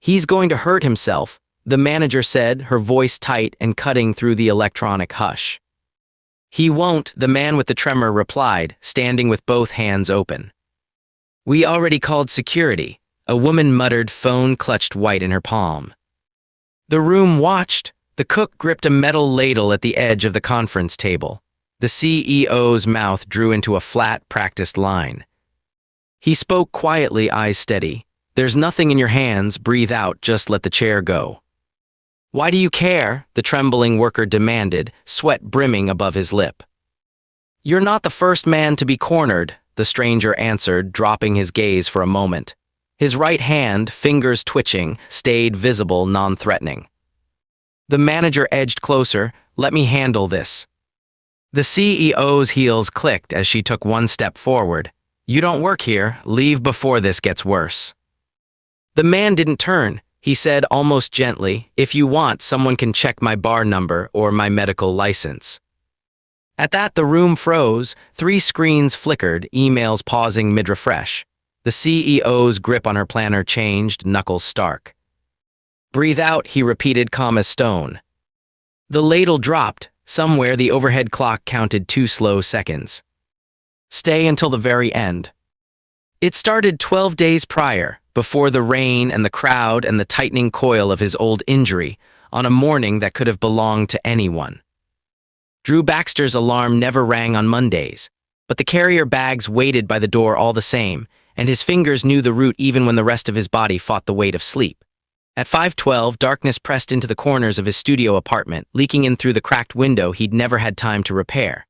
"He's going to hurt himself," the manager said, her voice tight and cutting through the electronic hush. "He won't," the man with the tremor replied, standing with both hands open. "We already called security," a woman muttered, phone clutched white in her palm. The room watched. The cook gripped a metal ladle at the edge of the conference table. The CEO's mouth drew into a flat, practiced line. He spoke quietly, eyes steady. "There's nothing in your hands, breathe out, just let the chair go." "Why do you care?" the trembling worker demanded, sweat brimming above his lip. "You're not the first man to be cornered," the stranger answered, dropping his gaze for a moment. His right hand, fingers twitching, stayed visible, non-threatening. The manager edged closer. "Let me handle this." The CEO's heels clicked as she took one step forward. "You don't work here. Leave before this gets worse." The man didn't turn. He said almost gently, "If you want, someone can check my bar number or my medical license." At that, the room froze. 3 screens flickered, emails pausing mid-refresh. The CEO's grip on her planner changed, knuckles stark. "Breathe out," he repeated, calm as stone. The ladle dropped. Somewhere, the overhead clock counted 2 slow seconds. "Stay until the very end." It started 12 days prior, before the rain and the crowd and the tightening coil of his old injury, on a morning that could have belonged to anyone. Drew Baxter's alarm never rang on Mondays, but the carrier bags waited by the door all the same, and his fingers knew the route even when the rest of his body fought the weight of sleep. At 5:12, darkness pressed into the corners of his studio apartment, leaking in through the cracked window he'd never had time to repair.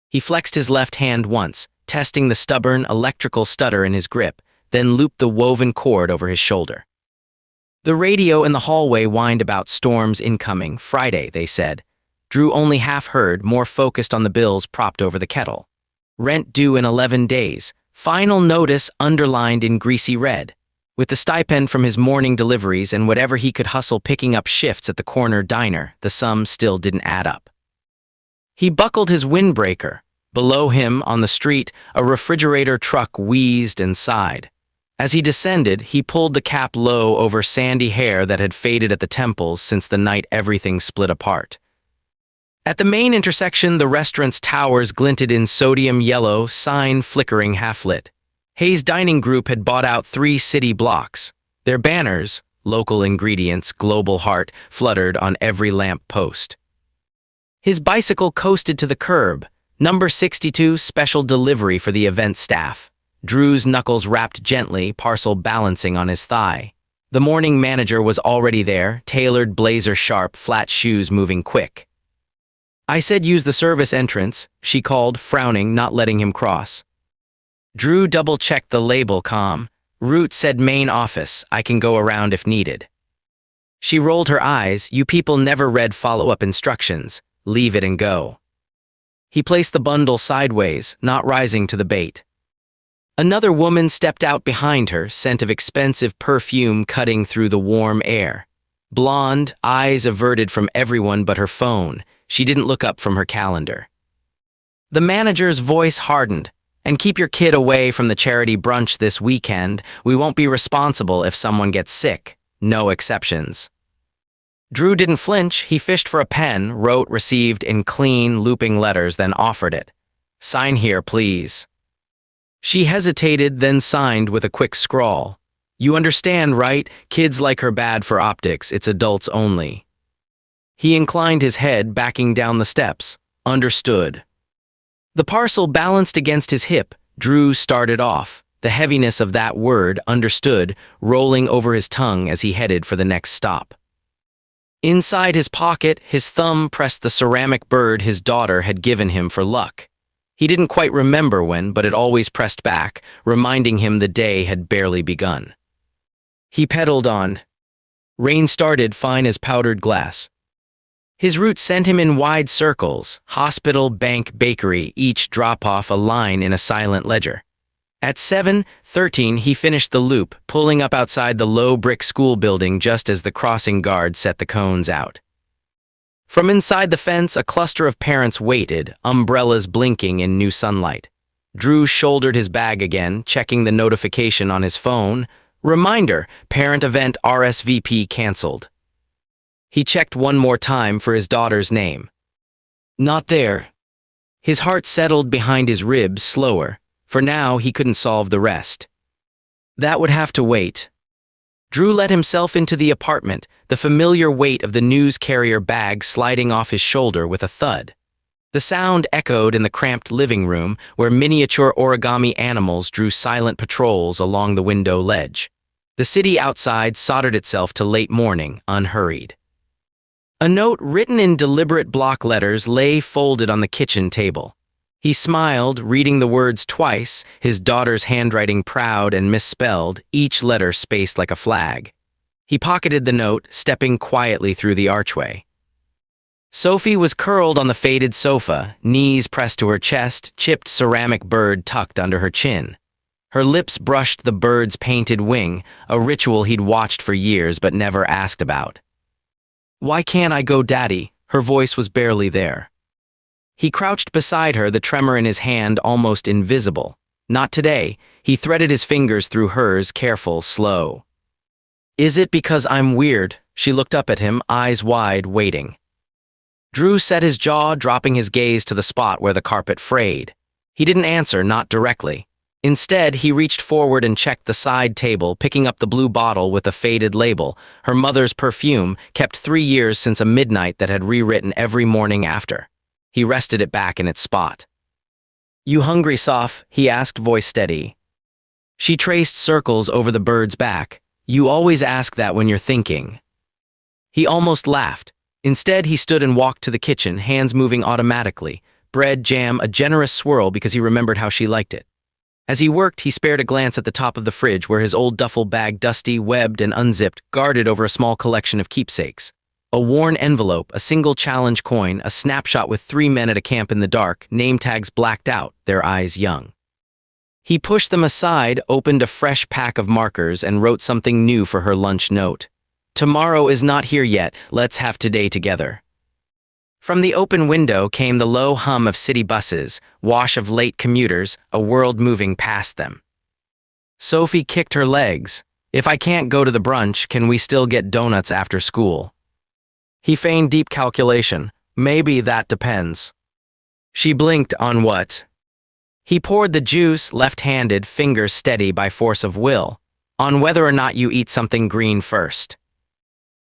He flexed his left hand once, testing the stubborn, electrical stutter in his grip, then looped the woven cord over his shoulder. The radio in the hallway whined about storms incoming. Friday, they said. Drew only half heard, more focused on the bills propped over the kettle. Rent due in 11 days. Final notice underlined in greasy red. With the stipend from his morning deliveries and whatever he could hustle picking up shifts at the corner diner, the sum still didn't add up. He buckled his windbreaker. Below him, on the street, a refrigerator truck wheezed and sighed. As he descended, he pulled the cap low over sandy hair that had faded at the temples since the night everything split apart. At the main intersection, the restaurant's towers glinted in sodium yellow, sign flickering half-lit. Hayes Dining Group had bought out 3 city blocks. Their banners, local ingredients, global heart, fluttered on every lamp post. His bicycle coasted to the curb. Number 62, special delivery for the event staff. Drew's knuckles rapped gently, parcel balancing on his thigh. The morning manager was already there, tailored blazer sharp, flat shoes moving quick. "I said use the service entrance," she called, frowning, not letting him cross. Drew double-checked the label calm. Root said main office, I can go around if needed. She rolled her eyes. You people never read follow-up instructions. Leave it and go. He placed the bundle sideways, not rising to the bait. Another woman stepped out behind her, scent of expensive perfume cutting through the warm air. Blonde, eyes averted from everyone but her phone. She didn't look up from her calendar. The manager's voice hardened. "And keep your kid away from the charity brunch this weekend. We won't be responsible if someone gets sick. No exceptions." Drew didn't flinch. He fished for a pen, wrote, received in clean, looping letters, then offered it. "Sign here, please." She hesitated, then signed with a quick scrawl. "You understand, right? Kids like her bad for optics. It's adults only." He inclined his head, backing down the steps. "Understood." The parcel balanced against his hip. Drew started off. The heaviness of that word, understood, rolling over his tongue as he headed for the next stop. Inside his pocket, his thumb pressed the ceramic bird his daughter had given him for luck. He didn't quite remember when, but it always pressed back, reminding him the day had barely begun. He pedaled on. Rain started, fine as powdered glass. His route sent him in wide circles, hospital, bank, bakery, each drop-off a line in a silent ledger. At 7:13, he finished the loop, pulling up outside the low brick school building just as the crossing guard set the cones out. From inside the fence, a cluster of parents waited, umbrellas blinking in new sunlight. Drew shouldered his bag again, checking the notification on his phone. Reminder, parent event RSVP canceled. He checked one more time for his daughter's name. Not there. His heart settled behind his ribs slower. For now, he couldn't solve the rest. That would have to wait. Drew let himself into the apartment, the familiar weight of the news carrier bag sliding off his shoulder with a thud. The sound echoed in the cramped living room, where miniature origami animals drew silent patrols along the window ledge. The city outside soldered itself to late morning, unhurried. A note written in deliberate block letters lay folded on the kitchen table. He smiled, reading the words twice, his daughter's handwriting proud and misspelled, each letter spaced like a flag. He pocketed the note, stepping quietly through the archway. Sophie was curled on the faded sofa, knees pressed to her chest, chipped ceramic bird tucked under her chin. Her lips brushed the bird's painted wing, a ritual he'd watched for years but never asked about. "Why can't I go, Daddy?" Her voice was barely there. He crouched beside her, the tremor in his hand almost invisible. Not today. He threaded his fingers through hers, careful, slow. "Is it because I'm weird?" She looked up at him, eyes wide, waiting. Drew set his jaw, dropping his gaze to the spot where the carpet frayed. He didn't answer, not directly. Instead, he reached forward and checked the side table, picking up the blue bottle with a faded label, her mother's perfume, kept 3 years since a midnight that had rewritten every morning after. He rested it back in its spot. "You hungry, Soph?" he asked, voice steady. She traced circles over the bird's back. "You always ask that when you're thinking." He almost laughed. Instead, he stood and walked to the kitchen, hands moving automatically. Bread, jam, a generous swirl because he remembered how she liked it. As he worked, he spared a glance at the top of the fridge where his old duffel bag, dusty, webbed, and unzipped, guarded over a small collection of keepsakes. A worn envelope, a single challenge coin, a snapshot with 3 men at a camp in the dark, name tags blacked out, their eyes young. He pushed them aside, opened a fresh pack of markers, and wrote something new for her lunch note. "Tomorrow is not here yet, let's have today together." From the open window came the low hum of city buses, wash of late commuters, a world moving past them. Sophie kicked her legs. "If I can't go to the brunch, can we still get donuts after school?" He feigned deep calculation. "Maybe that depends." She blinked. "On what?" He poured the juice, left-handed, fingers steady by force of will. "On whether or not you eat something green first."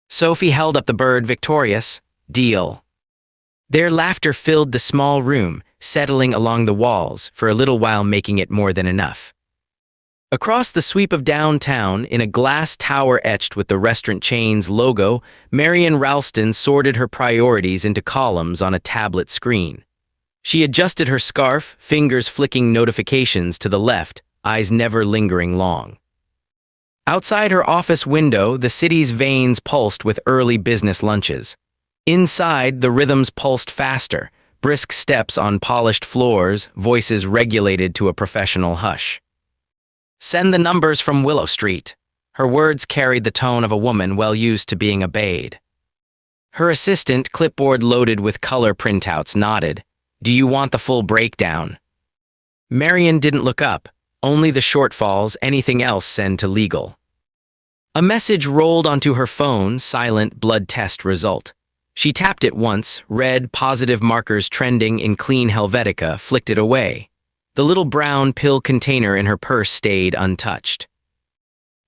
Sophie held up the bird, victorious. "Deal." Their laughter filled the small room, settling along the walls, for a little while making it more than enough. Across the sweep of downtown, in a glass tower etched with the restaurant chain's logo, Marion Ralston sorted her priorities into columns on a tablet screen. She adjusted her scarf, fingers flicking notifications to the left, eyes never lingering long. Outside her office window, the city's veins pulsed with early business lunches. Inside, the rhythms pulsed faster, brisk steps on polished floors, voices regulated to a professional hush. "Send the numbers from Willow Street." Her words carried the tone of a woman well used to being obeyed. Her assistant, clipboard loaded with color printouts, nodded. "Do you want the full breakdown?" Marion didn't look up. Only the shortfalls, anything else send to legal. A message rolled onto her phone, silent blood test result. She tapped it once, read positive markers trending in clean Helvetica, flicked it away. The little brown pill container in her purse stayed untouched.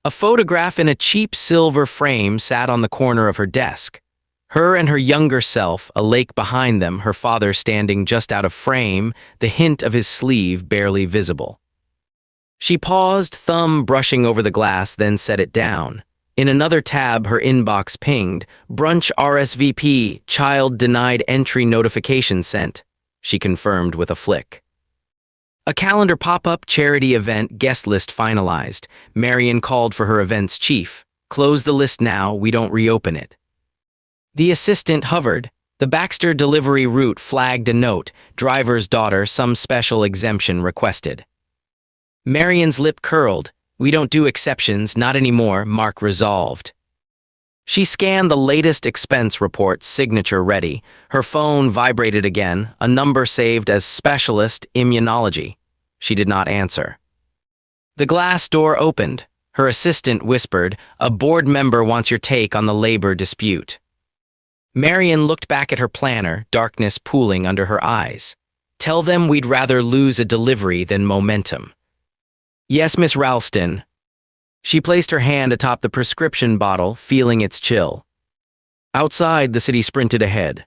A photograph in a cheap silver frame sat on the corner of her desk. Her and her younger self, a lake behind them, her father standing just out of frame, the hint of his sleeve barely visible. She paused, thumb brushing over the glass, then set it down. In another tab, her inbox pinged. "Brunch RSVP, child denied entry notification sent." She confirmed with a flick. A calendar pop-up, charity event, guest list finalized. Marion called for her event's chief. "Close the list now, we don't reopen it." The assistant hovered. The Baxter delivery route flagged a note. Driver's daughter, some special exemption requested. Marion's lip curled. "We don't do exceptions, not anymore," Mark resolved. She scanned the latest expense report, signature ready. Her phone vibrated again, a number saved as specialist immunology. She did not answer. The glass door opened. Her assistant whispered, "A board member wants your take on the labor dispute." Marion looked back at her planner, darkness pooling under her eyes. "Tell them we'd rather lose a delivery than momentum." "Yes, Miss Ralston." She placed her hand atop the prescription bottle, feeling its chill. Outside, the city sprinted ahead.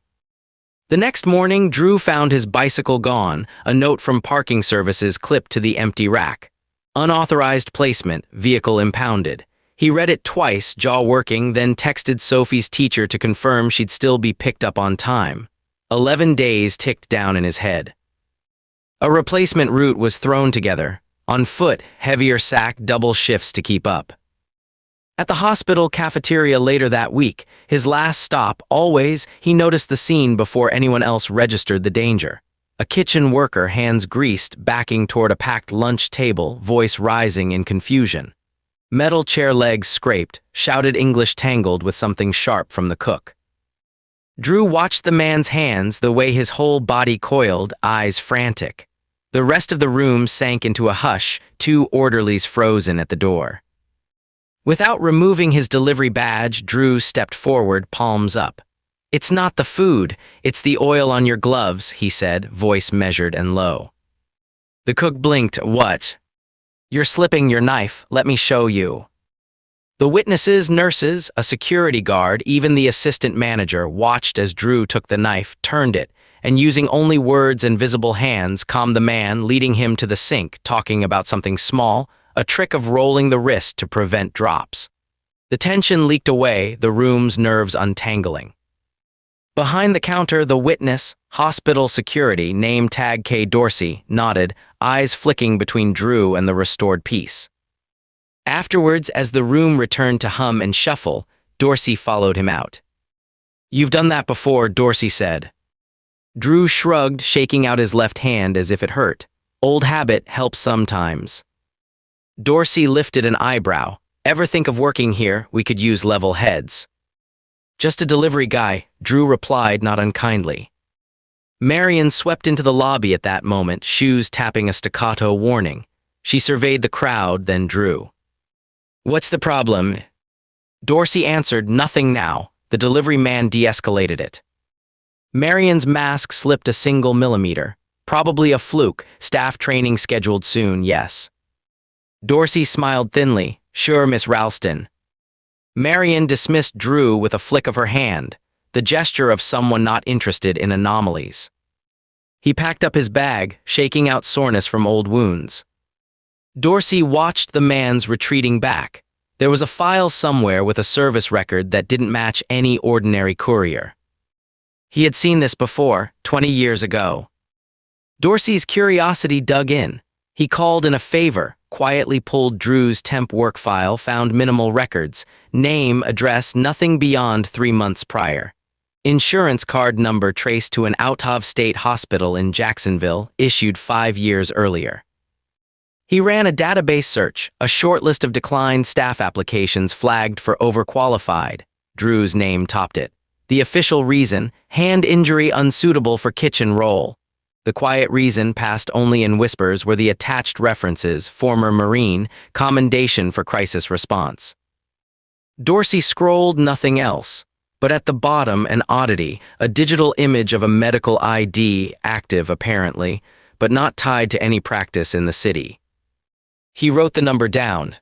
The next morning, Drew found his bicycle gone, a note from parking services clipped to the empty rack. Unauthorized placement, vehicle impounded. He read it twice, jaw working, then texted Sophie's teacher to confirm she'd still be picked up on time. 11 days ticked down in his head. A replacement route was thrown together. On foot, heavier sack, double shifts to keep up. At the hospital cafeteria later that week, his last stop, always, he noticed the scene before anyone else registered the danger. A kitchen worker, hands greased, backing toward a packed lunch table, voice rising in confusion. Metal chair legs scraped, shouted English tangled with something sharp from the cook. Drew watched the man's hands, the way his whole body coiled, eyes frantic. The rest of the room sank into a hush, 2 orderlies frozen at the door. Without removing his delivery badge, Drew stepped forward, palms up. "It's not the food, it's the oil on your gloves," he said, voice measured and low. The cook blinked. "What?" "You're slipping your knife, let me show you." The witnesses, nurses, a security guard, even the assistant manager watched as Drew took the knife, turned it, and using only words and visible hands, calmed the man, leading him to the sink, talking about something small, a trick of rolling the wrist to prevent drops. The tension leaked away, the room's nerves untangling. Behind the counter, the witness, hospital security, name tag K. Dorsey, nodded, eyes flicking between Drew and the restored peace. Afterwards, as the room returned to hum and shuffle, Dorsey followed him out. "You've done that before," Dorsey said. Drew shrugged, shaking out his left hand as if it hurt. "Old habit helps sometimes." Dorsey lifted an eyebrow. "Ever think of working here? We could use level heads." "Just a delivery guy," Drew replied, not unkindly. Marion swept into the lobby at that moment, shoes tapping a staccato warning. She surveyed the crowd, then Drew. "What's the problem?" Dorsey answered, "Nothing now." The delivery man de-escalated it. Marion's mask slipped a single millimeter. "Probably a fluke. Staff training scheduled soon, yes." Dorsey smiled thinly. "Sure, Miss Ralston." Marion dismissed Drew with a flick of her hand, the gesture of someone not interested in anomalies. He packed up his bag, shaking out soreness from old wounds. Dorsey watched the man's retreating back. There was a file somewhere with a service record that didn't match any ordinary courier. He had seen this before, 20 years ago. Dorsey's curiosity dug in. He called in a favor, quietly pulled Drew's temp work file, found minimal records, name, address, nothing beyond 3 months prior. Insurance card number traced to an out-of-state hospital in Jacksonville, issued 5 years earlier. He ran a database search, a short list of declined staff applications flagged for overqualified. Drew's name topped it. The official reason, hand injury unsuitable for kitchen role. The quiet reason, passed only in whispers, were the attached references, former Marine, commendation for crisis response. Dorsey scrolled, nothing else. But at the bottom, an oddity, a digital image of a medical ID, active apparently, but not tied to any practice in the city. He wrote the number down.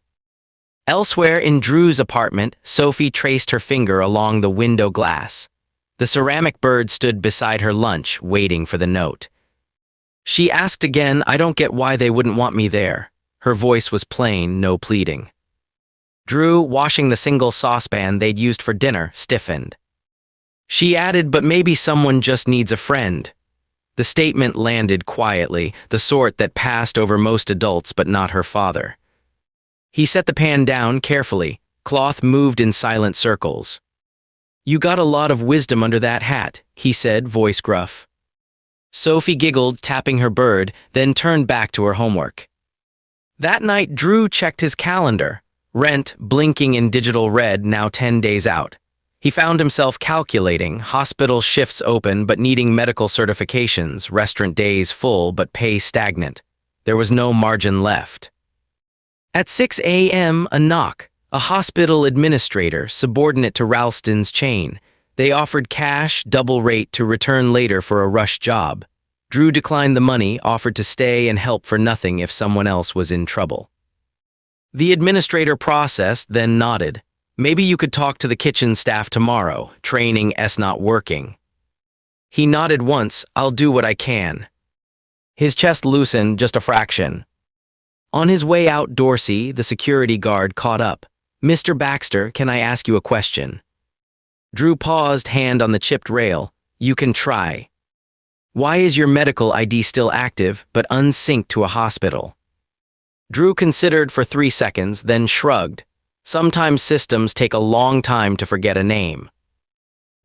Elsewhere in Drew's apartment, Sophie traced her finger along the window glass. The ceramic bird stood beside her lunch, waiting for the note. She asked again, "I don't get why they wouldn't want me there." Her voice was plain, no pleading. Drew, washing the single saucepan they'd used for dinner, stiffened. She added, "But maybe someone just needs a friend." The statement landed quietly, the sort that passed over most adults but not her father. He set the pan down carefully. Cloth moved in silent circles. "You got a lot of wisdom under that hat," he said, voice gruff. Sophie giggled, tapping her bird, then turned back to her homework. That night, Drew checked his calendar. Rent, blinking in digital red, now 10 days out. He found himself calculating, hospital shifts open but needing medical certifications, restaurant days full but pay stagnant. There was no margin left. At 6 a.m., a knock. A hospital administrator, subordinate to Ralston's chain. They offered cash, double rate to return later for a rush job. Drew declined the money, offered to stay and help for nothing if someone else was in trouble. The administrator processed, then nodded. Maybe you could talk to the kitchen staff tomorrow. Training S not working. He nodded once. I'll do what I can. His chest loosened just a fraction. On his way out, Dorsey, the security guard, caught up. Mr. Baxter, can I ask you a question? Drew paused, hand on the chipped rail. You can try. Why is your medical ID still active, but unsynced to a hospital? Drew considered for 3 seconds, then shrugged. Sometimes systems take a long time to forget a name.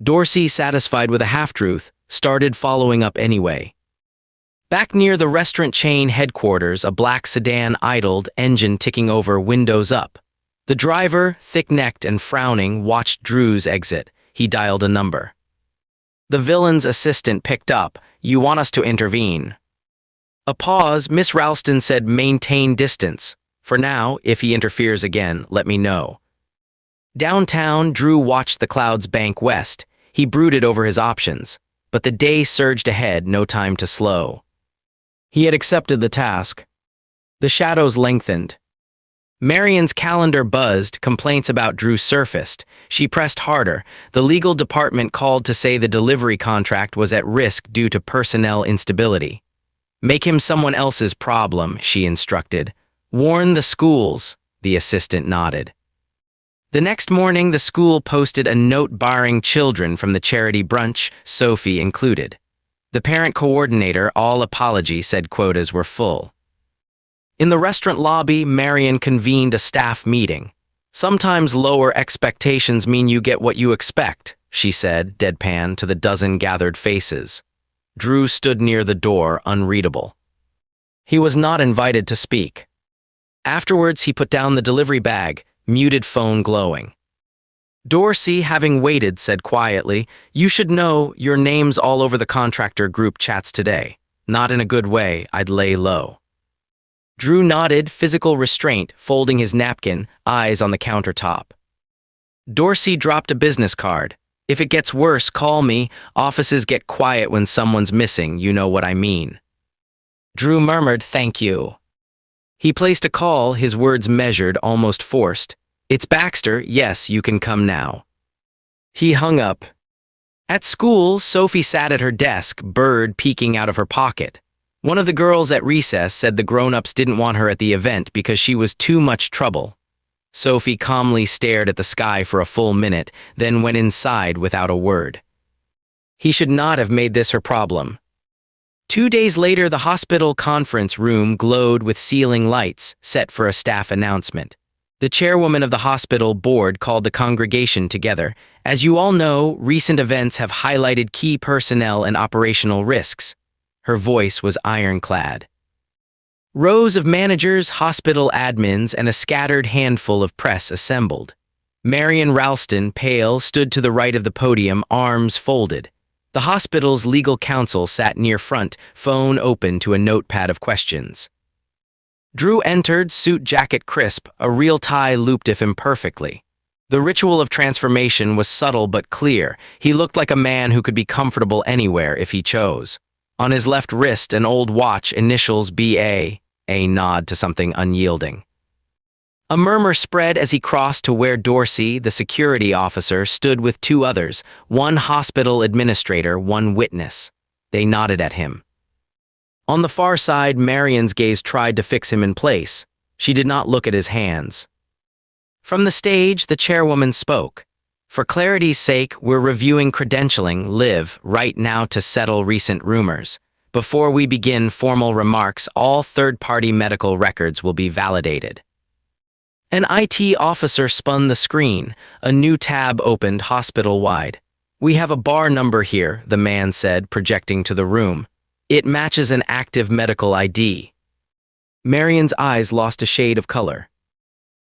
Dorsey, satisfied with a half-truth, started following up anyway. Back near the restaurant chain headquarters, a black sedan idled, engine ticking over, windows up. The driver, thick-necked and frowning, watched Drew's exit. He dialed a number. The villain's assistant picked up. You want us to intervene? A pause. Miss Ralston said, maintain distance. For now, if he interferes again, let me know. Downtown, Drew watched the clouds bank west. He brooded over his options. But the day surged ahead, no time to slow. He had accepted the task. The shadows lengthened. Marion's calendar buzzed, complaints about Drew surfaced. She pressed harder. The legal department called to say the delivery contract was at risk due to personnel instability. Make him someone else's problem, she instructed. Warn the schools, the assistant nodded. The next morning, the school posted a note barring children from the charity brunch, Sophie included. The parent coordinator, all apology, said quotas were full. In the restaurant lobby, Marion convened a staff meeting. Sometimes lower expectations mean you get what you expect, she said, deadpan to the dozen gathered faces. Drew stood near the door, unreadable. He was not invited to speak. Afterwards, he put down the delivery bag, muted phone glowing. Dorsey, having waited, said quietly, you should know your name's all over the contractor group chats today. Not in a good way, I'd lay low. Drew nodded, physical restraint, folding his napkin, eyes on the countertop. Dorsey dropped a business card. If it gets worse, call me. Offices get quiet when someone's missing, you know what I mean. Drew murmured, thank you. He placed a call, his words measured, almost forced. It's Baxter, yes, you can come now. He hung up. At school, Sophie sat at her desk, bird peeking out of her pocket. One of the girls at recess said the grown-ups didn't want her at the event because she was too much trouble. Sophie calmly stared at the sky for a full minute, then went inside without a word. He should not have made this her problem. 2 days later, the hospital conference room glowed with ceiling lights, set for a staff announcement. The chairwoman of the hospital board called the congregation together. As you all know, recent events have highlighted key personnel and operational risks. Her voice was ironclad. Rows of managers, hospital admins, and a scattered handful of press assembled. Marion Ralston, pale, stood to the right of the podium, arms folded. The hospital's legal counsel sat near front, phone open to a notepad of questions. Drew entered, suit jacket crisp, a real tie looped if imperfectly. The ritual of transformation was subtle but clear. He looked like a man who could be comfortable anywhere if he chose. On his left wrist, an old watch, initials BA, a nod to something unyielding. A murmur spread as he crossed to where Dorsey, the security officer, stood with 2 others, one hospital administrator, one witness. They nodded at him. On the far side, Marion's gaze tried to fix him in place. She did not look at his hands. From the stage, the chairwoman spoke. For clarity's sake, we're reviewing credentialing, Liv, right now to settle recent rumors. Before we begin formal remarks, all third-party medical records will be validated. An IT officer spun the screen. A new tab opened hospital-wide. We have a bar number here, the man said, projecting to the room. It matches an active medical ID. Marion's eyes lost a shade of color.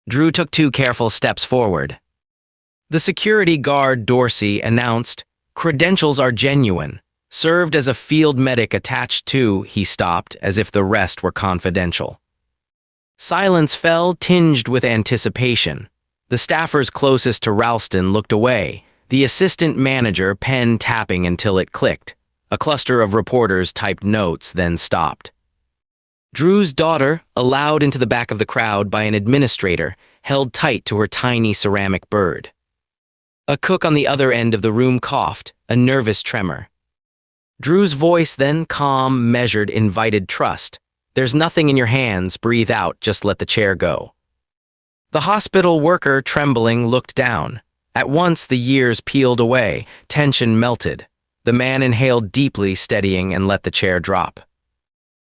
Drew took 2 careful steps forward. The security guard, Dorsey, announced, credentials are genuine. Served as a field medic attached to, he stopped, as if the rest were confidential. Silence fell, tinged with anticipation. The staffers closest to Ralston looked away, the assistant manager pen tapping until it clicked. A cluster of reporters typed notes, then stopped. Drew's daughter, allowed into the back of the crowd by an administrator, held tight to her tiny ceramic bird. A cook on the other end of the room coughed, a nervous tremor. Drew's voice then calm, measured, invited trust. There's nothing in your hands, breathe out, just let the chair go. The hospital worker, trembling, looked down. At once the years peeled away, tension melted. The man inhaled deeply, steadying, and let the chair drop.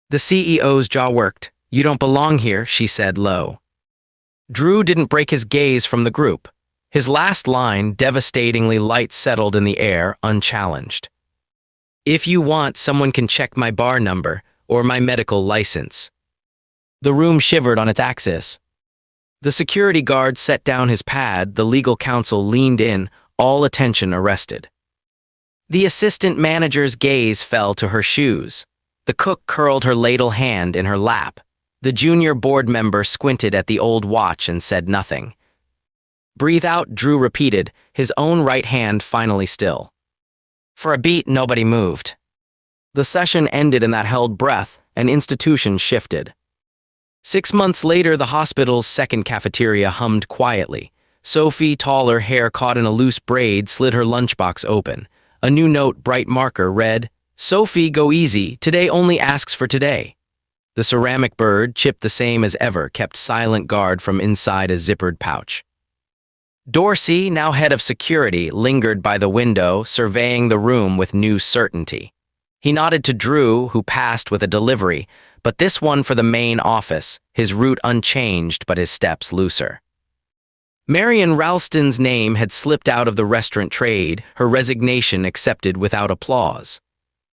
The CEO's jaw worked. You don't belong here, she said low. Drew didn't break his gaze from the group. His last line, devastatingly light, settled in the air, unchallenged. If you want, someone can check my bar number or my medical license. The room shivered on its axis. The security guard set down his pad, the legal counsel leaned in, all attention arrested. The assistant manager's gaze fell to her shoes. The cook curled her ladle hand in her lap. The junior board member squinted at the old watch and said nothing. Breathe out, Drew repeated, his own right hand finally still. For a beat, nobody moved. The session ended in that held breath, and institution shifted. 6 months later, the hospital's second cafeteria hummed quietly. Sophie, taller, hair caught in a loose braid, slid her lunchbox open. A new note, bright marker, read, Sophie, go easy, today only asks for today. The ceramic bird, chipped the same as ever, kept silent guard from inside a zippered pouch. Dorsey, now head of security, lingered by the window, surveying the room with new certainty. He nodded to Drew, who passed with a delivery, but this one for the main office, his route unchanged but his steps looser. Marion Ralston's name had slipped out of the restaurant trade, her resignation accepted without applause.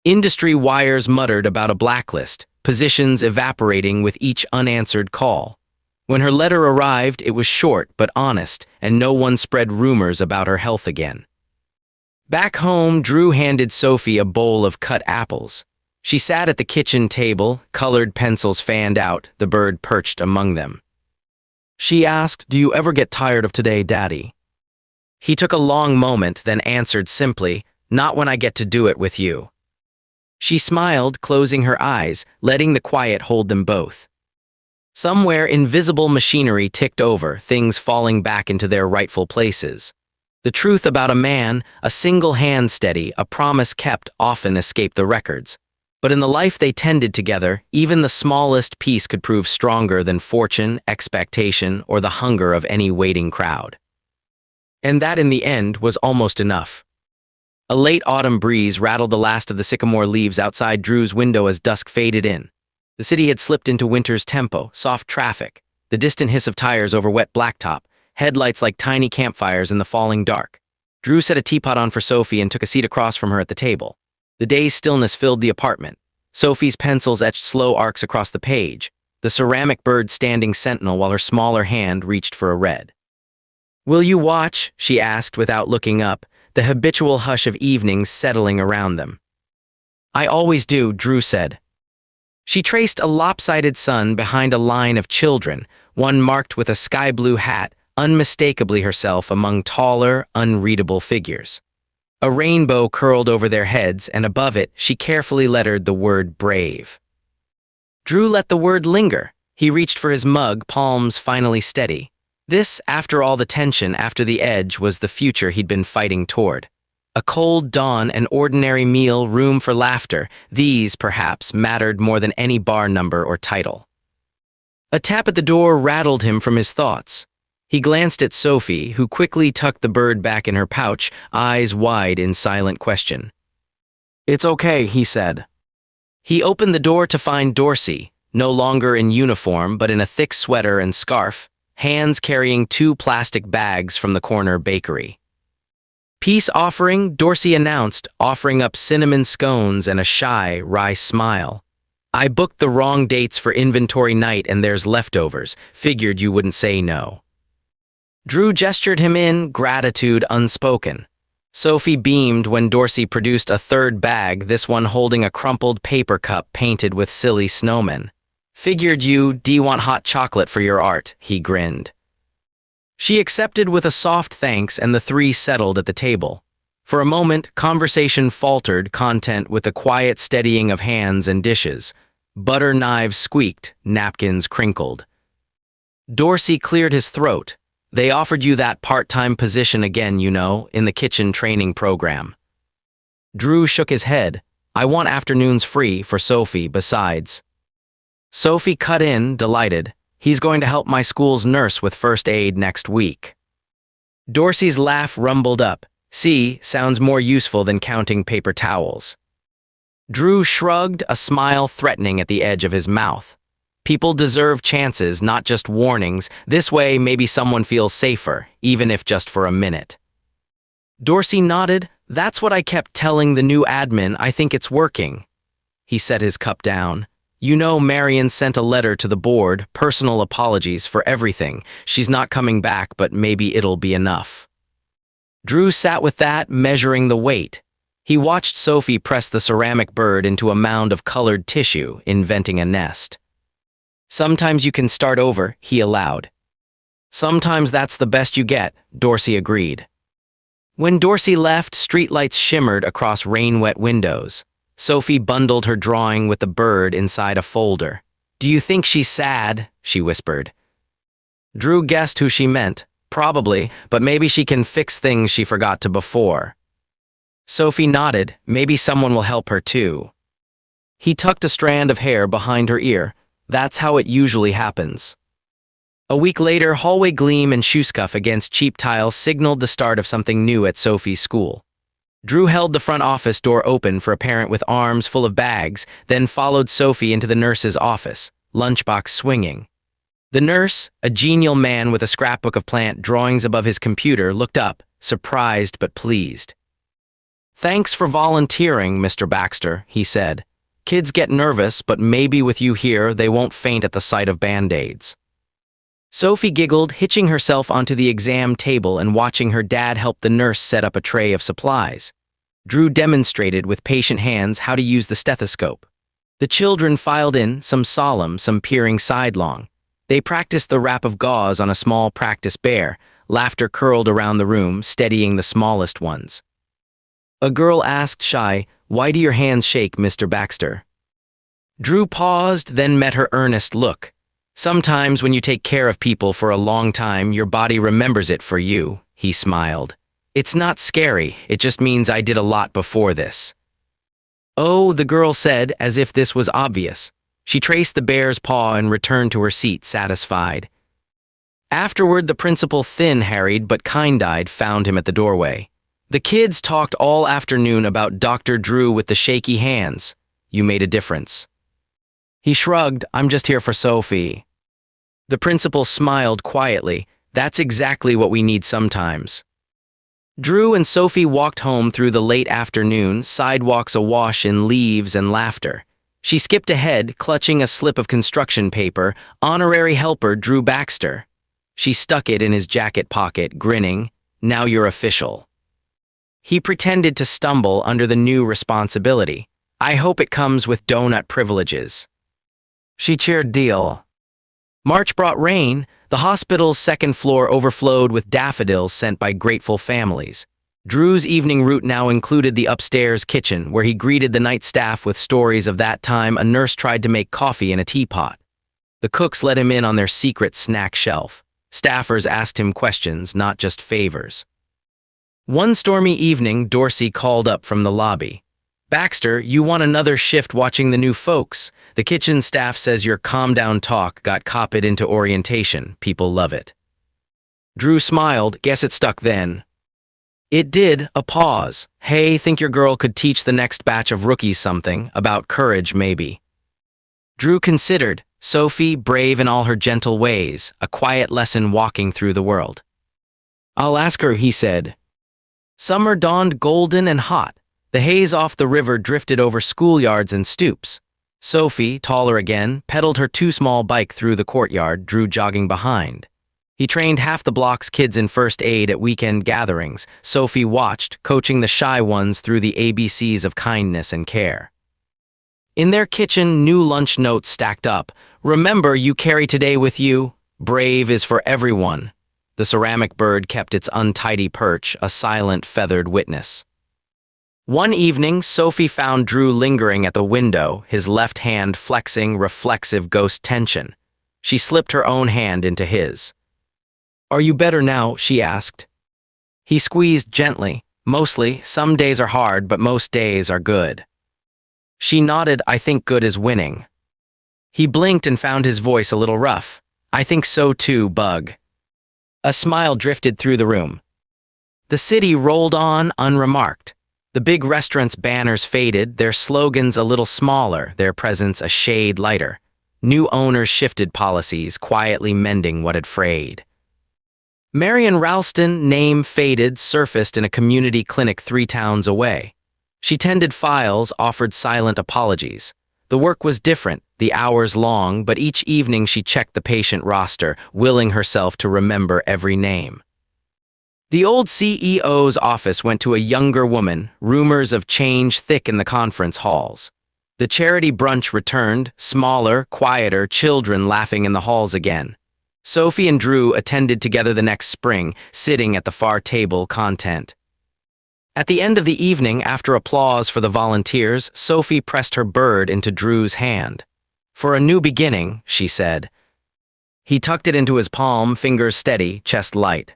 Industry wires muttered about a blacklist, positions evaporating with each unanswered call. When her letter arrived, it was short but honest, and no one spread rumors about her health again. Back home, Drew handed Sophie a bowl of cut apples. She sat at the kitchen table, colored pencils fanned out, the bird perched among them. She asked, Do you ever get tired of today, Daddy? He took a long moment, then answered simply, Not when I get to do it with you. She smiled, closing her eyes, letting the quiet hold them both. Somewhere invisible machinery ticked over, things falling back into their rightful places. The truth about a man, a single hand steady, a promise kept, often escaped the records. But in the life they tended together, even the smallest piece could prove stronger than fortune, expectation, or the hunger of any waiting crowd. And that, in the end, was almost enough. A late autumn breeze rattled the last of the sycamore leaves outside Drew's window as dusk faded in. The city had slipped into winter's tempo, soft traffic, the distant hiss of tires over wet blacktop, headlights like tiny campfires in the falling dark. Drew set a teapot on for Sophie and took a seat across from her at the table. The day's stillness filled the apartment. Sophie's pencils etched slow arcs across the page, the ceramic bird standing sentinel while her smaller hand reached for a red. Will you watch? She asked without looking up, the habitual hush of evenings settling around them. I always do, Drew said. She traced a lopsided sun behind a line of children, one marked with a sky-blue hat, unmistakably herself among taller, unreadable figures. A rainbow curled over their heads, and above it, she carefully lettered the word brave. Drew let the word linger. He reached for his mug, palms finally steady. This, after all the tension, after the edge, was the future he'd been fighting toward. A cold dawn, an ordinary meal, room for laughter. These, perhaps, mattered more than any bar number or title. A tap at the door rattled him from his thoughts. He glanced at Sophie, who quickly tucked the bird back in her pouch, eyes wide in silent question. It's okay, he said. He opened the door to find Dorsey, no longer in uniform but in a thick sweater and scarf, hands carrying 2 plastic bags from the corner bakery. Peace offering, Dorsey announced, offering up cinnamon scones and a shy, wry smile. I booked the wrong dates for inventory night and there's leftovers. Figured you wouldn't say no. Drew gestured him in, gratitude unspoken. Sophie beamed when Dorsey produced a third bag, this one holding a crumpled paper cup painted with silly snowmen. Figured do you want hot chocolate for your art, he grinned. She accepted with a soft thanks and the three settled at the table. For a moment, conversation faltered, content with a quiet steadying of hands and dishes. Butter knives squeaked, napkins crinkled. Dorsey cleared his throat. They offered you that part-time position again, you know, in the kitchen training program. Drew shook his head. I want afternoons free for Sophie, besides. Sophie cut in, delighted. He's going to help my school's nurse with first aid next week. Dorsey's laugh rumbled up. See, sounds more useful than counting paper towels. Drew shrugged, a smile threatening at the edge of his mouth. People deserve chances, not just warnings. This way, maybe someone feels safer, even if just for a minute. Dorsey nodded. That's what I kept telling the new admin. I think it's working. He set his cup down. You know, Marion sent a letter to the board, personal apologies for everything. She's not coming back, but maybe it'll be enough. Drew sat with that, measuring the weight. He watched Sophie press the ceramic bird into a mound of colored tissue, inventing a nest. Sometimes you can start over, he allowed. Sometimes that's the best you get, Dorsey agreed. When Dorsey left, streetlights shimmered across rain-wet windows. Sophie bundled her drawing with the bird inside a folder. Do you think she's sad? She whispered. Drew guessed who she meant. Probably, but maybe she can fix things she forgot to before. Sophie nodded. Maybe someone will help her too. He tucked a strand of hair behind her ear. That's how it usually happens. A week later, hallway gleam and shoe scuff against cheap tiles signaled the start of something new at Sophie's school. Drew held the front office door open for a parent with arms full of bags, then followed Sophie into the nurse's office, lunchbox swinging. The nurse, a genial man with a scrapbook of plant drawings above his computer, looked up, surprised but pleased. Thanks for volunteering, Mr. Baxter, he said. Kids get nervous, but maybe with you here, they won't faint at the sight of Band-Aids. Sophie giggled, hitching herself onto the exam table and watching her dad help the nurse set up a tray of supplies. Drew demonstrated with patient hands how to use the stethoscope. The children filed in, some solemn, some peering sidelong. They practiced the wrap of gauze on a small practice bear. Laughter curled around the room, steadying the smallest ones. A girl asked shy, "Why do your hands shake, Mr. Baxter?" Drew paused, then met her earnest look. Sometimes when you take care of people for a long time, your body remembers it for you, he smiled. It's not scary, it just means I did a lot before this. Oh, the girl said, as if this was obvious. She traced the bear's paw and returned to her seat, satisfied. Afterward, the principal, thin-harried but kind-eyed, found him at the doorway. The kids talked all afternoon about Dr. Drew with the shaky hands. You made a difference. He shrugged, I'm just here for Sophie. The principal smiled quietly. That's exactly what we need sometimes. Drew and Sophie walked home through the late afternoon, sidewalks awash in leaves and laughter. She skipped ahead, clutching a slip of construction paper, honorary helper Drew Baxter. She stuck it in his jacket pocket, grinning, now you're official. He pretended to stumble under the new responsibility. I hope it comes with donut privileges. She cheered, deal. March brought rain. The hospital's second floor overflowed with daffodils sent by grateful families. Drew's evening route now included the upstairs kitchen, where he greeted the night staff with stories of that time a nurse tried to make coffee in a teapot. The cooks let him in on their secret snack shelf. Staffers asked him questions, not just favors. One stormy evening, Dorsey called up from the lobby. Baxter, you want another shift watching the new folks? The kitchen staff says your calm-down talk got copied into orientation. People love it. Drew smiled. Guess it stuck then. It did. A pause. Hey, think your girl could teach the next batch of rookies something? About courage, maybe. Drew considered. Sophie, brave in all her gentle ways, a quiet lesson walking through the world. I'll ask her, he said. Summer dawned golden and hot. The haze off the river drifted over schoolyards and stoops. Sophie, taller again, pedaled her too-small bike through the courtyard, Drew jogging behind. He trained half the block's kids in first aid at weekend gatherings. Sophie watched, coaching the shy ones through the ABCs of kindness and care. In their kitchen, new lunch notes stacked up. Remember, you carry today with you. Brave is for everyone. The ceramic bird kept its untidy perch, a silent, feathered witness. One evening, Sophie found Drew lingering at the window, his left hand flexing reflexive ghost tension. She slipped her own hand into his. "Are you better now?" she asked. He squeezed gently. "Mostly. Some days are hard, but most days are good." She nodded. "I think good is winning." He blinked and found his voice a little rough. "I think so too, Bug." A smile drifted through the room. The city rolled on unremarked. The big restaurants' banners faded, their slogans a little smaller, their presence a shade lighter. New owners shifted policies, quietly mending what had frayed. Marion Ralston, name faded, surfaced in a community clinic 3 towns away. She tended files, offered silent apologies. The work was different, the hours long, but each evening she checked the patient roster, willing herself to remember every name. The old CEO's office went to a younger woman, rumors of change thick in the conference halls. The charity brunch returned, smaller, quieter, children laughing in the halls again. Sophie and Drew attended together the next spring, sitting at the far table, content. At the end of the evening, after applause for the volunteers, Sophie pressed her bird into Drew's hand. "For a new beginning," she said. He tucked it into his palm, fingers steady, chest light.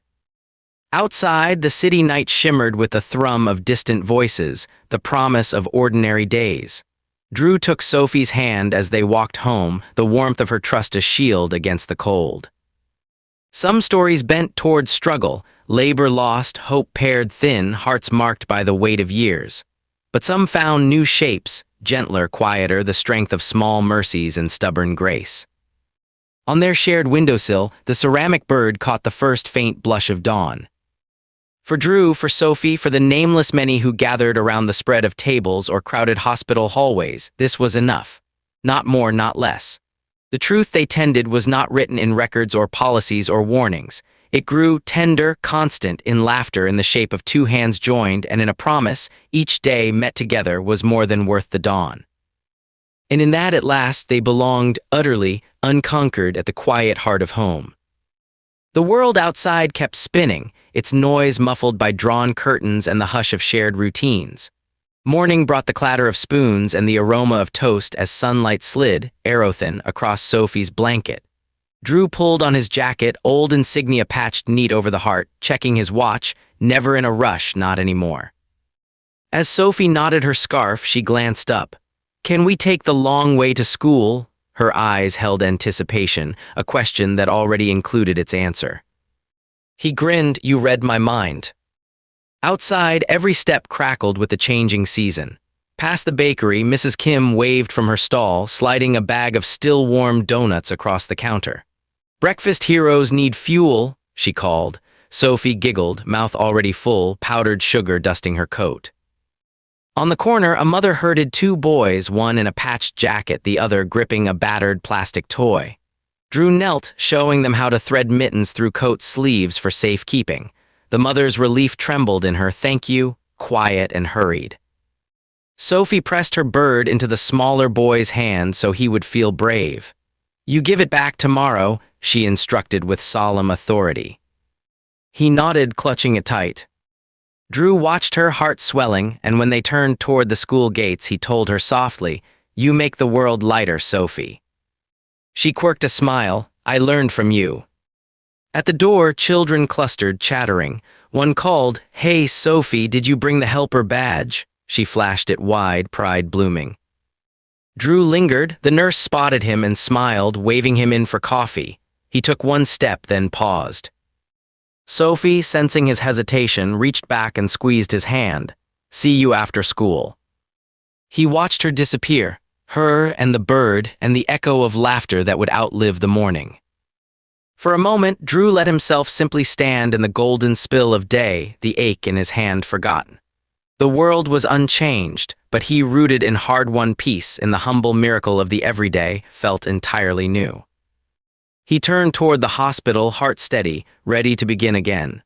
Outside, the city night shimmered with the thrum of distant voices, the promise of ordinary days. Drew took Sophie's hand as they walked home, the warmth of her trust a shield against the cold. Some stories bent toward struggle, labor lost, hope pared thin, hearts marked by the weight of years. But some found new shapes, gentler, quieter, the strength of small mercies and stubborn grace. On their shared windowsill, the ceramic bird caught the first faint blush of dawn. For Drew, for Sophie, for the nameless many who gathered around the spread of tables or crowded hospital hallways, this was enough. Not more, not less. The truth they tended was not written in records or policies or warnings. It grew tender, constant, in laughter in the shape of 2 hands joined and in a promise, each day met together was more than worth the dawn. And in that at last they belonged, utterly, unconquered at the quiet heart of home. The world outside kept spinning, its noise muffled by drawn curtains and the hush of shared routines. Morning brought the clatter of spoons and the aroma of toast as sunlight slid, arrow-thin, across Sophie's blanket. Drew pulled on his jacket, old insignia patched neat over the heart, checking his watch, never in a rush, not anymore. As Sophie knotted her scarf, she glanced up. "Can we take the long way to school?" Her eyes held anticipation, a question that already included its answer. He grinned. "You read my mind." Outside, every step crackled with the changing season. Past the bakery, Mrs. Kim waved from her stall, sliding a bag of still-warm donuts across the counter. "Breakfast heroes need fuel," she called. Sophie giggled, mouth already full, powdered sugar dusting her coat. On the corner, a mother herded 2 boys, one in a patched jacket, the other gripping a battered plastic toy. Drew knelt, showing them how to thread mittens through coat sleeves for safekeeping. The mother's relief trembled in her. "Thank you," quiet and hurried. Sophie pressed her bird into the smaller boy's hand so he would feel brave. "You give it back tomorrow," she instructed with solemn authority. He nodded, clutching it tight. Drew watched her, heart swelling, and when they turned toward the school gates, he told her softly, "You make the world lighter, Sophie." She quirked a smile. "I learned from you." At the door, children clustered, chattering. One called, "Hey, Sophie, did you bring the helper badge?" She flashed it wide, pride blooming. Drew lingered. The nurse spotted him and smiled, waving him in for coffee. He took one step, then paused. Sophie, sensing his hesitation, reached back and squeezed his hand. "See you after school." He watched her disappear, her and the bird and the echo of laughter that would outlive the morning. For a moment, Drew let himself simply stand in the golden spill of day, the ache in his hand forgotten. The world was unchanged, but he, rooted in hard-won peace, in the humble miracle of the everyday, felt entirely new. He turned toward the hospital, heart steady, ready to begin again.